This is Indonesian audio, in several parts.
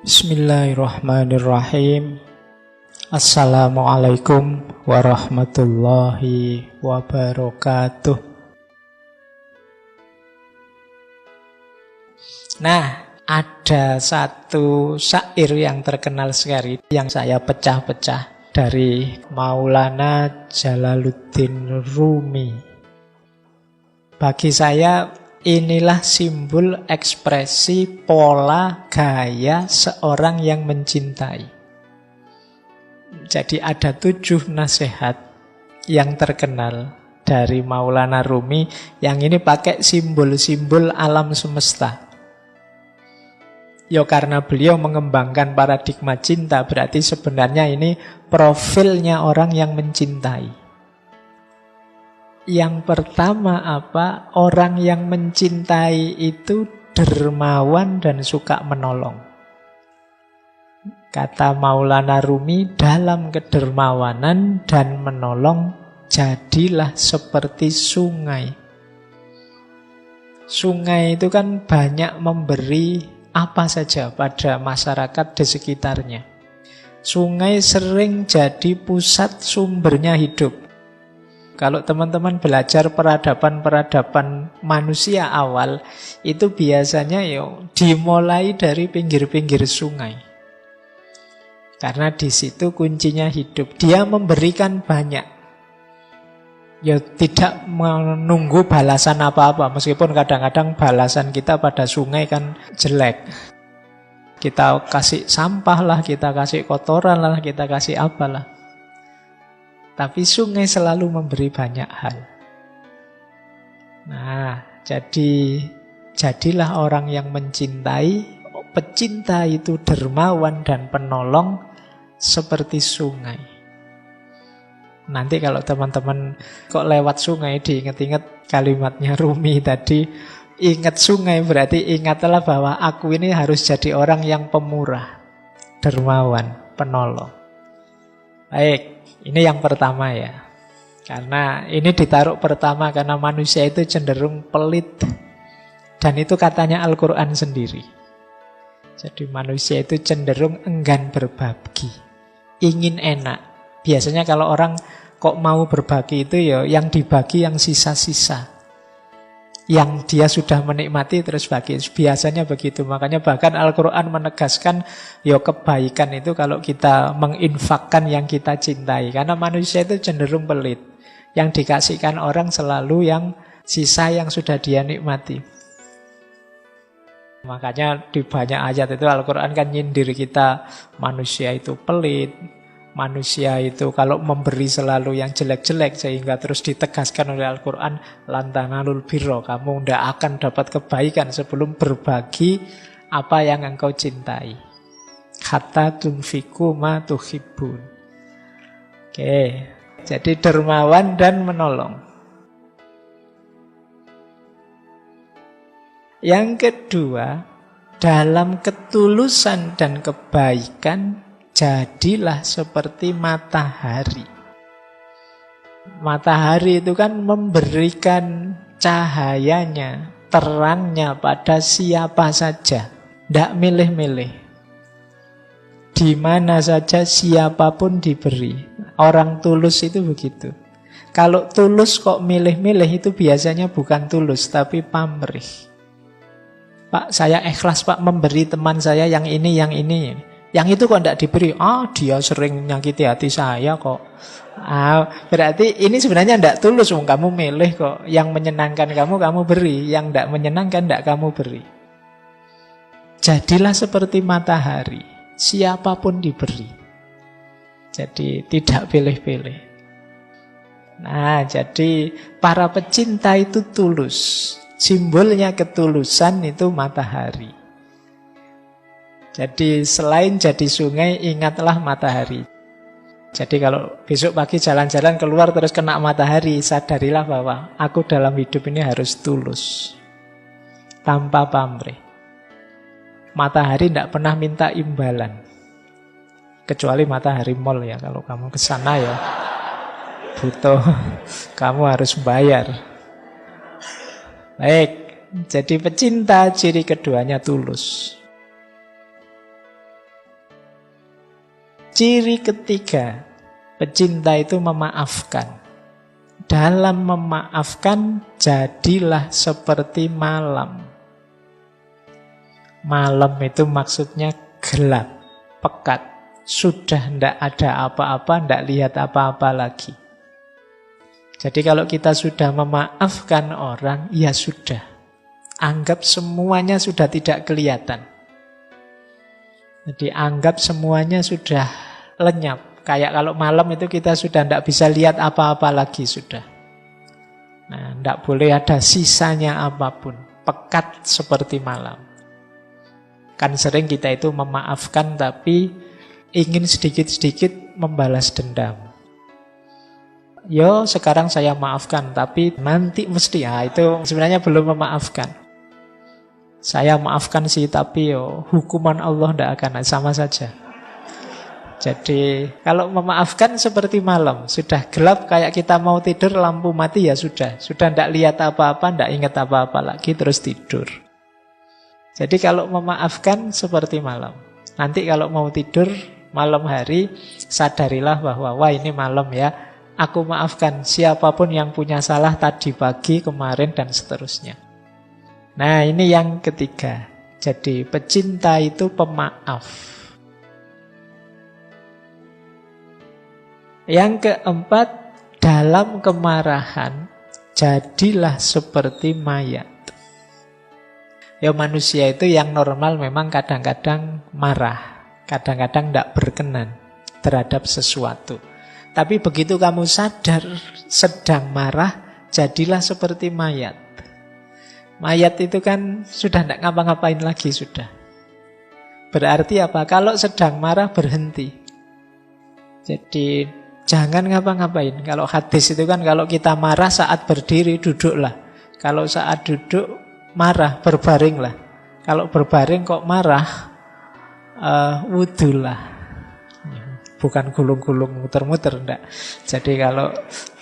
Bismillahirrahmanirrahim. Assalamualaikum warahmatullahi wabarakatuh. Nah, ada satu syair yang terkenal sekali yang saya pecah-pecah dari Maulana Jalaluddin Rumi. Bagi saya inilah simbol ekspresi pola gaya seorang yang mencintai. Jadi ada 7 nasihat yang terkenal dari Maulana Rumi yang ini pakai simbol-simbol alam semesta. Ya karena beliau mengembangkan paradigma cinta, berarti sebenarnya ini profilnya orang yang mencintai. Yang pertama apa? Orang yang mencintai itu dermawan dan suka menolong. Kata Maulana Rumi, dalam kedermawanan dan menolong, jadilah seperti sungai. Sungai itu kan banyak memberi apa saja pada masyarakat di sekitarnya. Sungai sering jadi pusat sumbernya hidup. Kalau teman-teman belajar peradaban-peradaban manusia awal, itu biasanya dimulai dari pinggir-pinggir sungai. Karena di situ kuncinya hidup. Dia memberikan banyak. Ya tidak menunggu balasan apa-apa. Meskipun kadang-kadang balasan kita pada sungai kan jelek. Kita kasih sampah lah, kita kasih kotoran lah, kita kasih apalah. Tapi sungai selalu memberi banyak hal. Nah, jadilah orang yang mencintai. Pecinta itu dermawan dan penolong seperti sungai. Nanti kalau teman-teman kok lewat sungai diingat-ingat kalimatnya Rumi tadi, ingat sungai berarti ingatlah bahwa aku ini harus jadi orang yang pemurah, dermawan, penolong. Baik. Ini yang pertama ya. Karena ini ditaruh pertama karena manusia itu cenderung pelit. Dan itu katanya Al-Quran sendiri. Jadi manusia itu cenderung enggan berbagi. Ingin enak. Biasanya kalau orang kok mau berbagi itu ya yang dibagi yang sisa-sisa. Yang dia sudah menikmati terus bagi. Biasanya begitu. Makanya bahkan Al-Quran menegaskan kebaikan itu kalau kita menginfakkan yang kita cintai. Karena manusia itu cenderung pelit. Yang dikasihkan orang selalu yang sisa yang sudah dia nikmati. Makanya di banyak ayat itu Al-Quran kan nyindir kita. Manusia itu pelit. Manusia itu kalau memberi selalu yang jelek-jelek, sehingga terus ditegaskan oleh Al-Quran, lantanalul birro, kamu tidak akan dapat kebaikan sebelum berbagi apa yang engkau cintai. Hatta tunfiku ma tuhibbun. Oke, jadi dermawan dan menolong. Yang kedua, dalam ketulusan dan kebaikan, jadilah seperti matahari. Matahari itu kan memberikan cahayanya, terangnya pada siapa saja. Tidak milih-milih. Di mana saja siapapun diberi. Orang tulus itu begitu. Kalau tulus kok milih-milih itu biasanya bukan tulus, tapi pamrih. Pak, saya ikhlas Pak memberi teman saya yang ini, yang ini. Yang itu kok tidak diberi? Dia sering menyakiti hati saya kok. Berarti ini sebenarnya tidak tulus. Kamu milih kok. Yang menyenangkan kamu beri. Yang tidak menyenangkan tidak kamu beri. Jadilah seperti matahari. Siapapun diberi. Jadi tidak pilih-pilih. Nah, jadi para pecinta itu tulus. Simbolnya ketulusan itu matahari. Jadi selain jadi sungai, ingatlah matahari. Jadi kalau besok pagi jalan-jalan keluar terus kena matahari, sadarilah bahwa aku dalam hidup ini harus tulus. Tanpa pamrih. Matahari tidak pernah minta imbalan. Kecuali matahari mall ya, kalau kamu ke sana ya butuh, kamu harus bayar. Baik, jadi pecinta ciri keduanya tulus. ciri ketiga, pecinta itu memaafkan. Dalam memaafkan, jadilah seperti malam. Malam itu maksudnya gelap, pekat. Sudah tidak ada apa-apa, tidak lihat apa-apa lagi. Jadi kalau kita sudah memaafkan orang, ya sudah. Anggap semuanya sudah tidak kelihatan. Jadi anggap semuanya sudah lenyap. Kayak kalau malam itu kita sudah tidak bisa lihat apa-apa lagi sudah. Nah, tidak boleh ada sisanya apapun. Pekat seperti malam. Kan sering kita itu memaafkan tapi ingin sedikit-sedikit membalas dendam. Yo, sekarang saya maafkan, tapi nanti mesti, itu sebenarnya belum memaafkan. Saya maafkan sih, tapi hukuman Allah tidak akan, sama saja. Jadi kalau memaafkan seperti malam, sudah gelap kayak kita mau tidur, lampu mati ya sudah tidak lihat apa-apa, tidak ingat apa-apa lagi, terus tidur. Jadi kalau memaafkan seperti malam. Nanti kalau mau tidur malam hari, sadarilah bahwa wah ini malam ya, aku maafkan siapapun yang punya salah tadi pagi, kemarin, dan seterusnya. Nah ini yang ketiga. Jadi pecinta itu pemaaf. Yang keempat, dalam kemarahan, jadilah seperti mayat. Ya manusia itu yang normal memang kadang-kadang marah. Kadang-kadang tidak berkenan terhadap sesuatu. Tapi begitu kamu sadar sedang marah, jadilah seperti mayat. Mayat itu kan sudah tidak ngapa-ngapain lagi sudah. Berarti apa? Kalau sedang marah berhenti. Jadi jangan ngapa-ngapain. Kalau hadis itu kan kalau kita marah saat berdiri duduklah. Kalau saat duduk marah berbaringlah. Kalau berbaring kok marah wudulah. Bukan gulung-gulung muter-muter enggak. Jadi kalau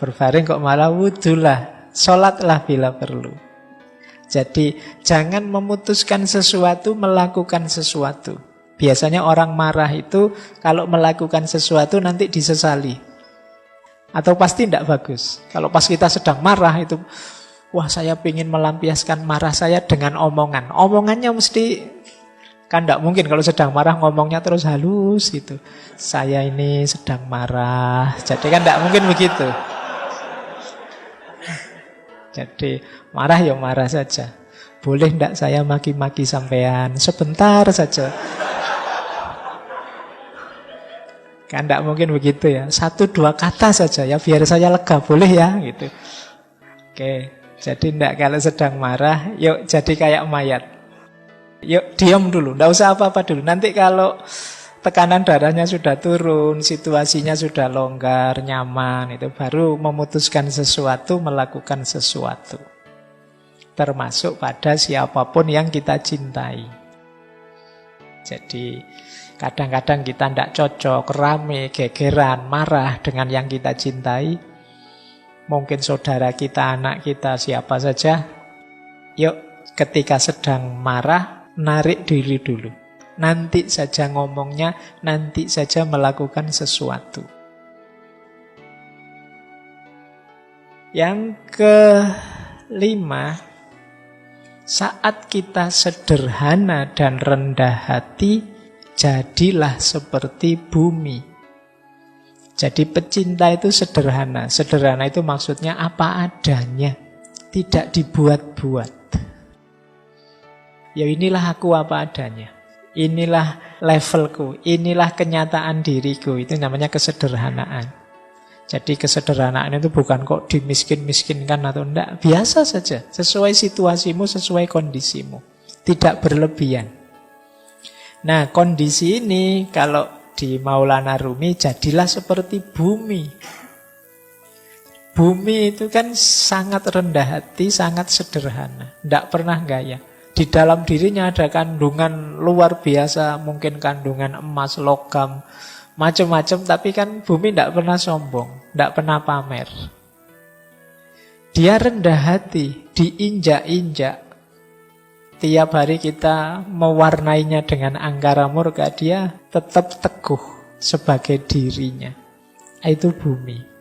berbaring kok malah wudulah. Sholatlah bila perlu. Jadi jangan memutuskan sesuatu, melakukan sesuatu. Biasanya orang marah itu kalau melakukan sesuatu nanti disesali. Atau pasti tidak bagus. Kalau pas kita sedang marah itu, wah saya ingin melampiaskan marah saya dengan omongan. Omongannya mesti, kan tidak mungkin kalau sedang marah ngomongnya terus halus gitu. Saya ini sedang marah. Jadi kan tidak mungkin begitu. Jadi marah ya marah saja. Boleh tidak saya maki-maki sampean? Sebentar saja. Kan tidak mungkin begitu ya. 1-2 kata saja ya, biar saya lega, boleh ya gitu. Oke, jadi tidak kalau sedang marah, yuk jadi kayak mayat. Yuk diam dulu, tidak usah apa-apa dulu. Nanti kalau tekanan darahnya sudah turun, situasinya sudah longgar, nyaman, itu baru memutuskan sesuatu, melakukan sesuatu. Termasuk pada siapapun yang kita cintai. Jadi kadang-kadang kita tidak cocok, rame, gegeran, marah dengan yang kita cintai. Mungkin saudara kita, anak kita, siapa saja. Yuk, ketika sedang marah, narik diri dulu. Nanti saja ngomongnya, nanti saja melakukan sesuatu. Yang kelima, saat kita sederhana dan rendah hati, jadilah seperti bumi. Jadi pecinta itu sederhana. Sederhana itu maksudnya apa adanya, tidak dibuat-buat. Ya inilah aku apa adanya. Inilah levelku, inilah kenyataan diriku. Itu namanya kesederhanaan. Jadi kesederhanaan itu bukan kok dimiskin-miskinkan atau enggak. Biasa saja, sesuai situasimu, sesuai kondisimu. Tidak berlebihan. Nah kondisi ini kalau di Maulana Rumi, jadilah seperti bumi. Bumi itu kan sangat rendah hati, sangat sederhana. Tidak pernah gaya. Di dalam dirinya ada kandungan luar biasa, mungkin kandungan emas, logam, macam-macam, tapi kan bumi tidak pernah sombong, tidak pernah pamer. Dia rendah hati, diinjak-injak. Tiap hari kita mewarnainya dengan angkara murka, dia tetap teguh. sebagai dirinya. Itu bumi.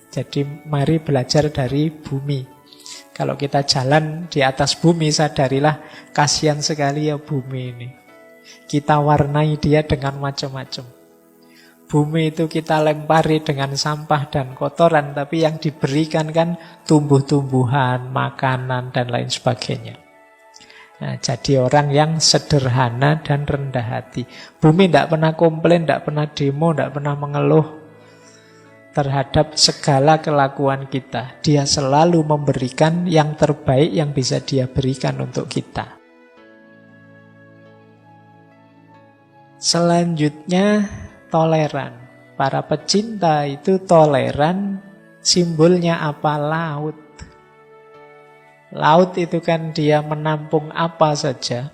Jadi mari belajar dari bumi. Kalau kita jalan di atas bumi, sadarilah kasihan sekali ya bumi ini. Kita warnai dia dengan macam-macam. Bumi itu kita lempari dengan sampah dan kotoran, tapi yang diberikan kan tumbuh-tumbuhan, makanan, dan lain sebagainya. Nah, jadi orang yang sederhana dan rendah hati. Bumi tidak pernah komplain, tidak pernah demo, tidak pernah mengeluh terhadap segala kelakuan kita. Dia selalu memberikan yang terbaik yang bisa dia berikan untuk kita. Selanjutnya, toleran. Para pecinta itu toleran, simbolnya apa? Laut. Laut itu kan dia menampung apa saja.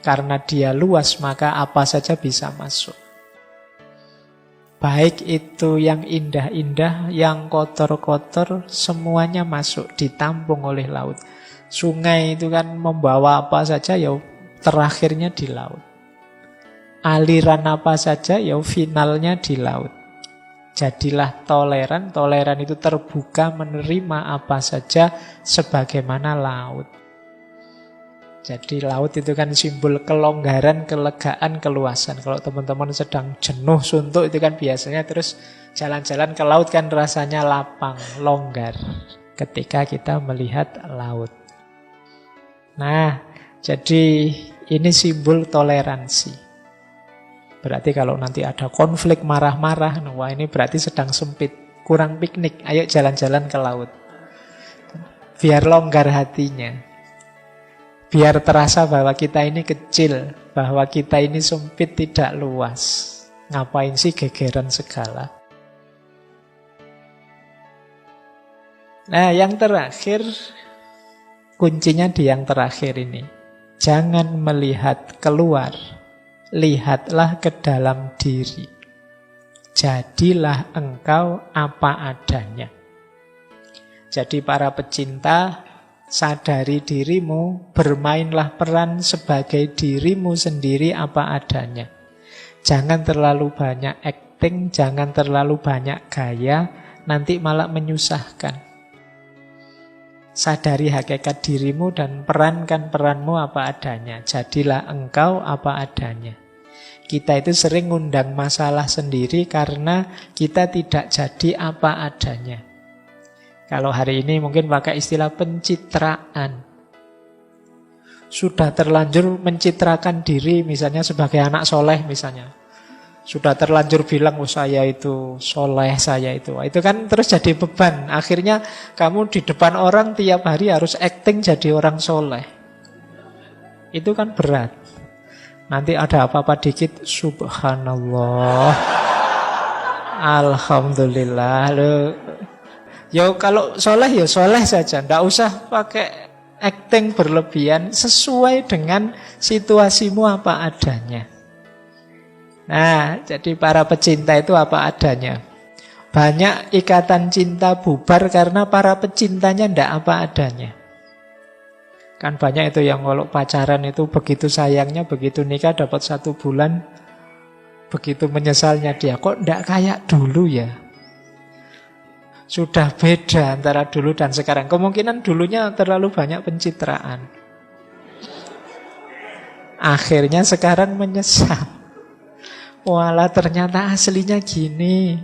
Karena dia luas, maka apa saja bisa masuk. Baik itu yang indah-indah, yang kotor-kotor, semuanya masuk, ditampung oleh laut. Sungai itu kan membawa apa saja, ya terakhirnya di laut. Aliran apa saja, ya finalnya di laut. Jadilah toleran. Toleran itu terbuka menerima apa saja sebagaimana laut. Jadi laut itu kan simbol kelonggaran, kelegaan, keluasan. Kalau teman-teman sedang jenuh, suntuk, itu kan biasanya terus jalan-jalan ke laut kan rasanya lapang, longgar ketika kita melihat laut. Nah, jadi ini simbol toleransi. Berarti kalau nanti ada konflik marah-marah, wah ini berarti sedang sempit, kurang piknik, ayo jalan-jalan ke laut. Biar longgar hatinya. Biar terasa bahwa kita ini kecil, bahwa kita ini sempit, tidak luas. Ngapain sih gegeran segala? Nah, yang terakhir, kuncinya di yang terakhir ini. Jangan melihat keluar. Lihatlah ke dalam diri. Jadilah engkau apa adanya. Jadi para pecinta, sadari dirimu, bermainlah peran sebagai dirimu sendiri apa adanya. Jangan terlalu banyak acting, jangan terlalu banyak gaya, nanti malah menyusahkan. Sadari hakikat dirimu dan perankan peranmu apa adanya. Jadilah engkau apa adanya. Kita itu sering ngundang masalah sendiri karena kita tidak jadi apa adanya. Kalau hari ini mungkin pakai istilah pencitraan. Sudah terlanjur mencitrakan diri misalnya sebagai anak soleh misalnya. Sudah terlanjur bilang, oh saya itu soleh, saya itu. Itu kan terus jadi beban. Akhirnya kamu di depan orang tiap hari harus acting jadi orang soleh. Itu kan berat. Nanti ada apa-apa dikit, subhanallah, alhamdulillah. Ya kalau soleh ya soleh saja, ndak usah pakai acting berlebihan, sesuai dengan situasimu apa adanya. Nah, jadi para pecinta itu apa adanya. Banyak ikatan cinta bubar karena para pecintanya ndak apa adanya. Kan banyak itu yang kalau pacaran itu begitu sayangnya, begitu nikah dapat 1 bulan, begitu menyesalnya dia, kok ndak kayak dulu ya. Sudah beda antara dulu dan sekarang. Kemungkinan dulunya terlalu banyak pencitraan. Akhirnya sekarang menyesal. Walah ternyata aslinya gini,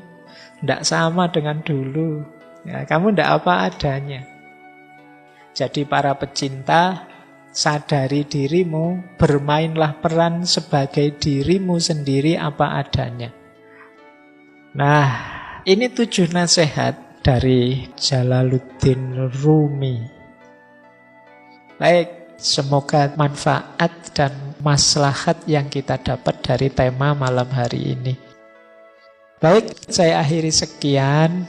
ndak sama dengan dulu. Ya, kamu ndak apa adanya. Jadi para pecinta, sadari dirimu, bermainlah peran sebagai dirimu sendiri apa adanya. Nah, ini 7 nasihat dari Jalaluddin Rumi. Baik, semoga manfaat dan maslahat yang kita dapat dari tema malam hari ini. Baik, saya akhiri sekian.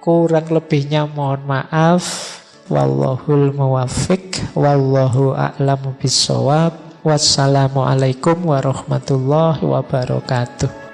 Kurang lebihnya mohon maaf. Wallahul muwaffiq, wallahu a'lamu bissawab. Wassalamualaikum warahmatullahi wabarakatuh.